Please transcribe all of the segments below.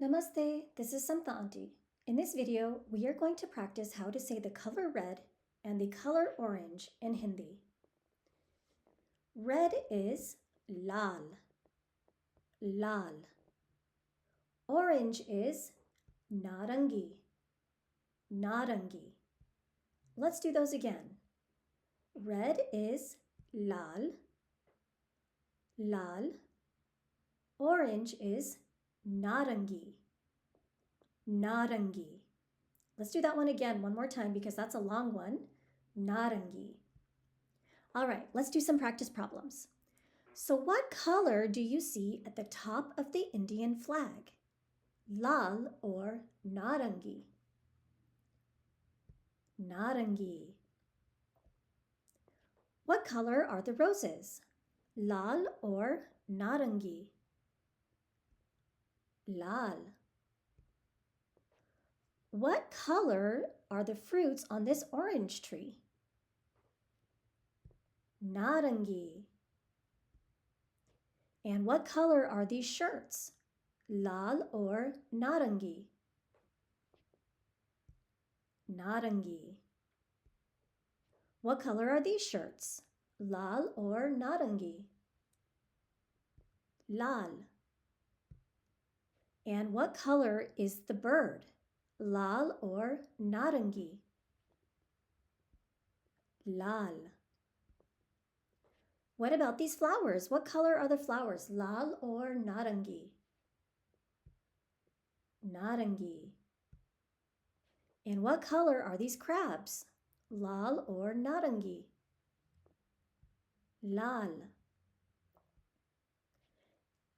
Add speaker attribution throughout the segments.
Speaker 1: Namaste, this is Samta Auntie. In this video, we are going to practice how to say the color red and the color orange in Hindi. Red is lal, lal. Orange is narangi, narangi. Let's do those again. Red is lal, lal. Orange is narangi, narangi. Let's do that one again one more time because that's a long one. Narangi. All right, let's do some practice problems. So what color do you see at the top of the Indian flag? Lal or narangi? Narangi. What color are the roses? Lal or narangi? Lal. What color are the fruits on this orange tree? Narangi. And what color are these shirts? Lal or narangi? Narangi. What color are these shirts? Lal or narangi? Lal. And what color is the bird? Lal or narangi? Lal. What about these flowers? What color are the flowers? Lal or narangi? Narangi. And what color are these crabs? Lal or narangi? Lal.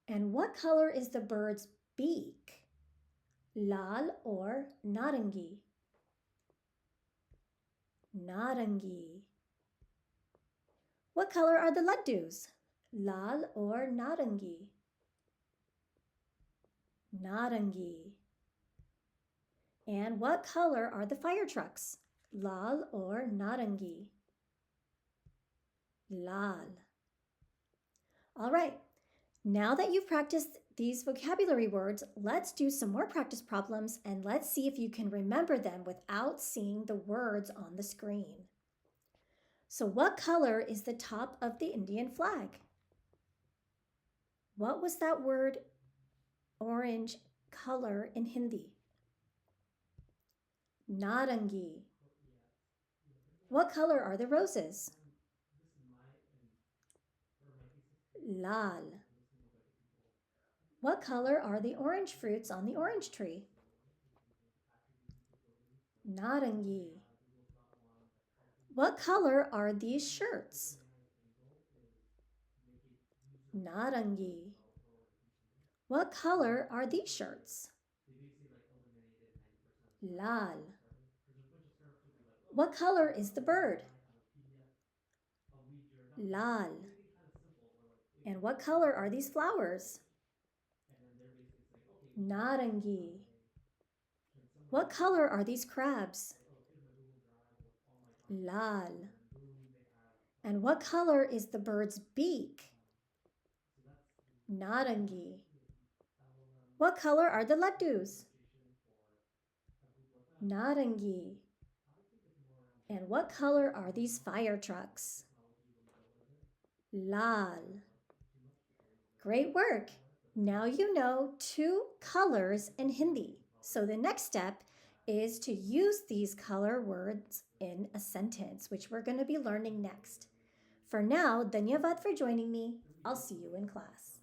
Speaker 1: And what color is the bird's beak? Lal or narangi? Narangi. What color are the laddus? Lal or narangi? Narangi. And what color are the fire trucks? Lal or narangi? Lal. All right, now that you've practiced these vocabulary words, let's do some more practice problems and let's see if you can remember them without seeing the words on the screen. So what color is the top of the Indian flag? What was that word orange color in Hindi? Narangi. What color are the roses? Lal. What color are the orange fruits on the orange tree? Narangi. What color are these shirts? Narangi. What color are these shirts? Lal. What color is the bird? Lal. And what color are these flowers? Narangi. What color are these crabs? Lal. And what color is the bird's beak? Narangi. What color are the laddus? Narangi. And what color are these fire trucks? Lal. Great work! Now you know 2 colors in Hindi. So the next step is to use these color words in a sentence, which we're going to be learning next. For now, dhanyavad for joining me. I'll see you in class.